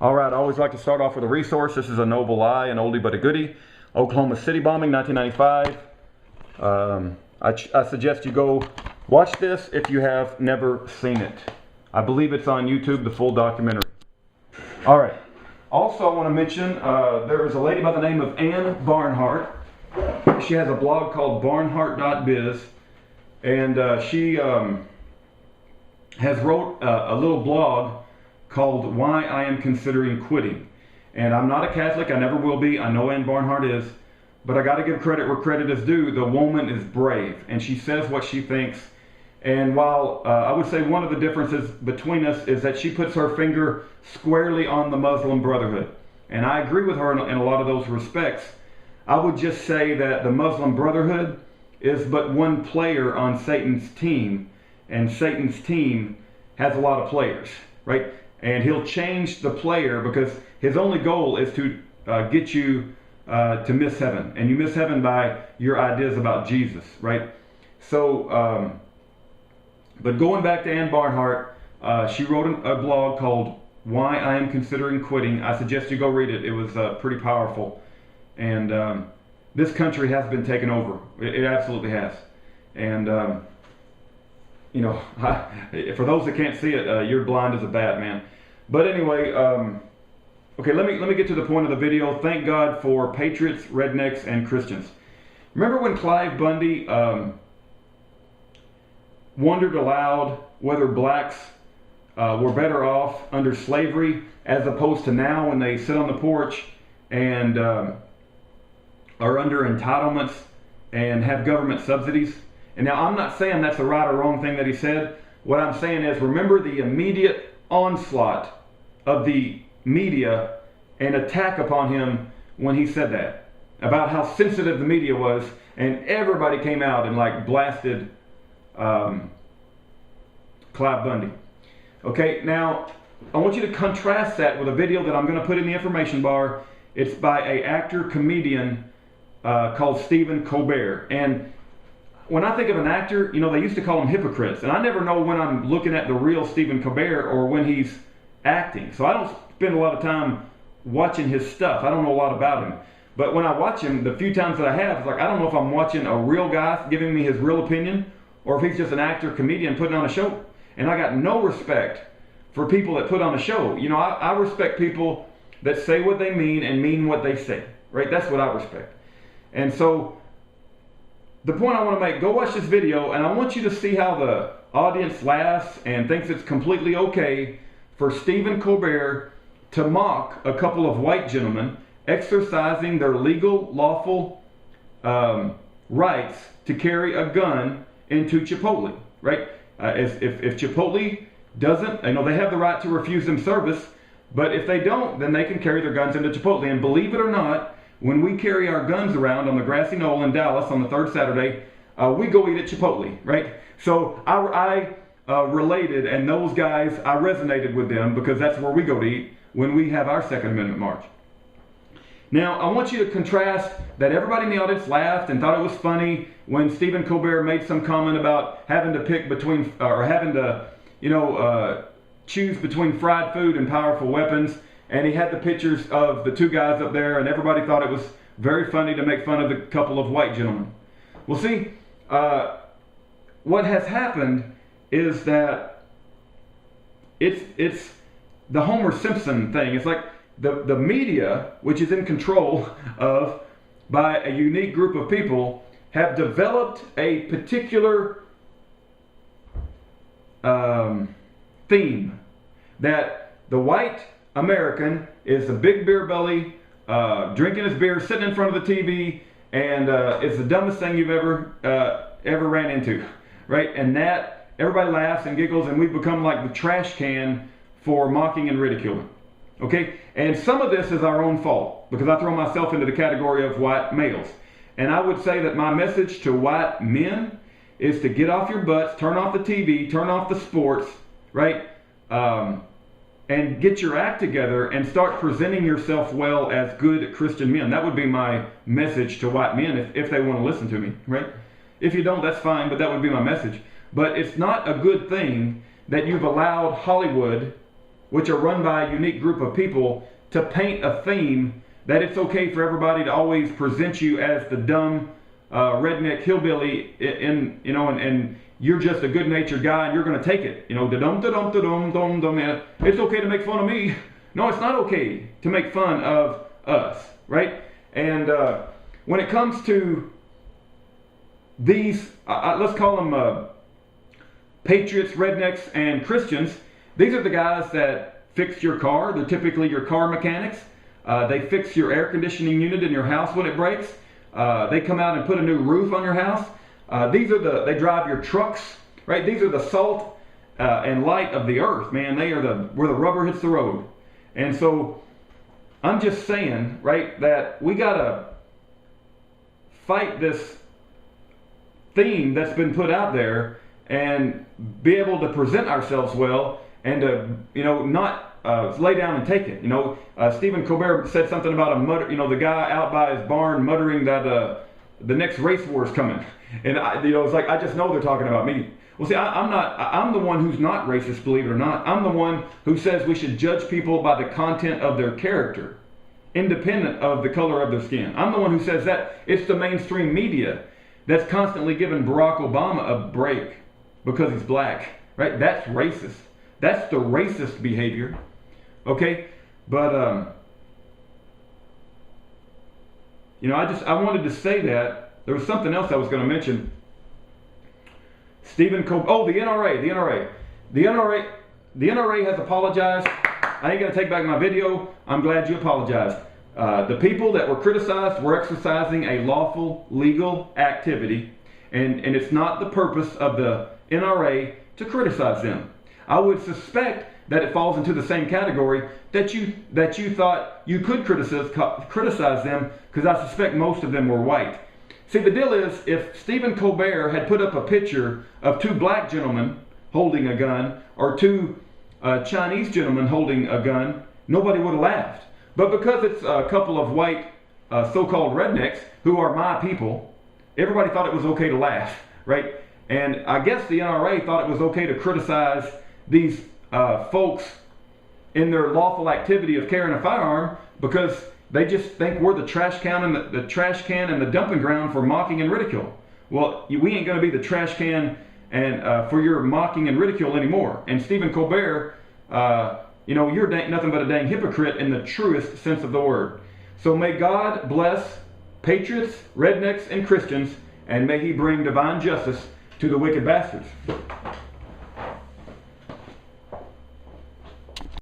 All right, I always like to start off with a resource. This is a noble lie, an oldie but a goodie. Oklahoma City bombing, 1995. I suggest you go watch this if you have never seen it. I believe it's on YouTube, the full documentary. All right. Also, I want to mention there is a lady by the name of Ann Barnhart. She has a blog called barnhart.biz, and she has wrote a little blog called Why I Am Considering Quitting. And I'm not a Catholic, I never will be. I know Ann Barnhart is, but I got to give credit where credit is due. The woman is brave, and she says what she thinks. And while I would say one of the differences between us is that she puts her finger squarely on the Muslim Brotherhood, and I agree with her in a lot of those respects, I would just say that the Muslim Brotherhood is but one player on Satan's team, and Satan's team has a lot of players, right? And he'll change the player because his only goal is to get you to miss heaven. And you miss heaven by your ideas about Jesus, right? So, but going back to Ann Barnhart, she wrote a blog called Why I Am Considering Quitting. I suggest you go read it. It was pretty powerful. And this country has been taken over. It absolutely has. And, you know, for those that can't see it, you're blind as a bat, man. But anyway, okay, let me get to the point of the video. Thank God for patriots, rednecks, and Christians. Remember when Clive Bundy wondered aloud whether blacks were better off under slavery as opposed to now when they sit on the porch and are under entitlements and have government subsidies? And now I'm not saying that's the right or wrong thing that he said. What I'm saying is, remember the immediate onslaught of the media and attack upon him when he said that, about how sensitive the media was, and everybody came out and like blasted Clive Bundy. Okay, now I want you to contrast that with a video that I'm going to put in the information bar. It's by an actor comedian called Stephen Colbert. And when I think of an actor, you know, they used to call them hypocrites, and I never know when I'm looking at the real Stephen Colbert or when he's acting. So I don't spend a lot of time watching his stuff. I don't know a lot about him. But when I watch him, the few times that I have, it's like I don't know if I'm watching a real guy giving me his real opinion or if he's just an actor comedian putting on a show. And I got no respect for people that put on a show. You know, I respect people that say what they mean and mean what they say, right? That's what I respect. And so the point I want to make, go watch this video, and I want you to see how the audience laughs and thinks it's completely okay for Stephen Colbert to mock a couple of white gentlemen exercising their legal, lawful rights to carry a gun into Chipotle, right? If Chipotle doesn't, I know they have the right to refuse them service, but if they don't, then they can carry their guns into Chipotle. And believe it or not, when we carry our guns around on the grassy knoll in Dallas on the third Saturday, we go eat at Chipotle, right? So I related, and those guys, I resonated with them because that's where we go to eat when we have our Second Amendment march. Now, I want you to contrast that everybody in the audience laughed and thought it was funny when Stephen Colbert made some comment about having to pick between, or having to, you know, choose between fried food and powerful weapons. And he had the pictures of the two guys up there, and everybody thought it was very funny to make fun of the couple of white gentlemen. Well, see, what has happened is that it's the Homer Simpson thing. It's like the media, which is in control of by a unique group of people, have developed a particular theme that the white American is a big beer belly, drinking his beer, sitting in front of the TV, and it's the dumbest thing you've ever ran into, right? And that everybody laughs and giggles, and we've become like the trash can for mocking and ridiculing. Okay, and some of this is our own fault because I throw myself into the category of white males, and I would say that my message to white men is to get off your butts, turn off the TV, turn off the sports, right? And get your act together and start presenting yourself well as good Christian men. That would be my message to white men if they want to listen to me, right? If you don't, that's fine, but that would be my message. But it's not a good thing that you've allowed Hollywood, which are run by a unique group of people, to paint a theme that it's okay for everybody to always present you as the dumb redneck hillbilly and you're just a good-natured guy and you're going to take it. It's okay to make fun of me. No, it's not okay to make fun of us, right? And when it comes to these, let's call them patriots, rednecks, and Christians, these are the guys that fix your car. They're typically your car mechanics. They fix your air conditioning unit in your house when it breaks. They come out and put a new roof on your house. They drive your trucks, right? These are the salt and light of the earth, man. They are where the rubber hits the road. And so I'm just saying, right, that we gotta fight this theme that's been put out there and be able to present ourselves well and to, not lay down and take it. Stephen Colbert said something about the guy out by his barn muttering that the next race war is coming. And it's like, I just know they're talking about me. Well, see, I'm the one who's not racist, believe it or not. I'm the one who says we should judge people by the content of their character, independent of the color of their skin. I'm the one who says that. It's the mainstream media that's constantly giving Barack Obama a break because he's black, right? That's racist. That's the racist behavior, okay? But, I wanted to say that. There was something else I was going to mention. The NRA. The NRA has apologized. I ain't going to take back my video. I'm glad you apologized. The people that were criticized were exercising a lawful, legal activity, and it's not the purpose of the NRA to criticize them. I would suspect that it falls into the same category that you thought you could criticize them, because I suspect most of them were white. See, the deal is, if Stephen Colbert had put up a picture of two black gentlemen holding a gun or two Chinese gentlemen holding a gun, nobody would have laughed. But because it's a couple of white so-called rednecks who are my people, everybody thought it was okay to laugh, right? And I guess the NRA thought it was okay to criticize these folks in their lawful activity of carrying a firearm because they just think we're the trash can and the dumping ground for mocking and ridicule. Well, we ain't going to be the trash can and for your mocking and ridicule anymore. And Stephen Colbert, you're nothing but a dang hypocrite in the truest sense of the word. So may God bless patriots, rednecks, and Christians, and may He bring divine justice to the wicked bastards.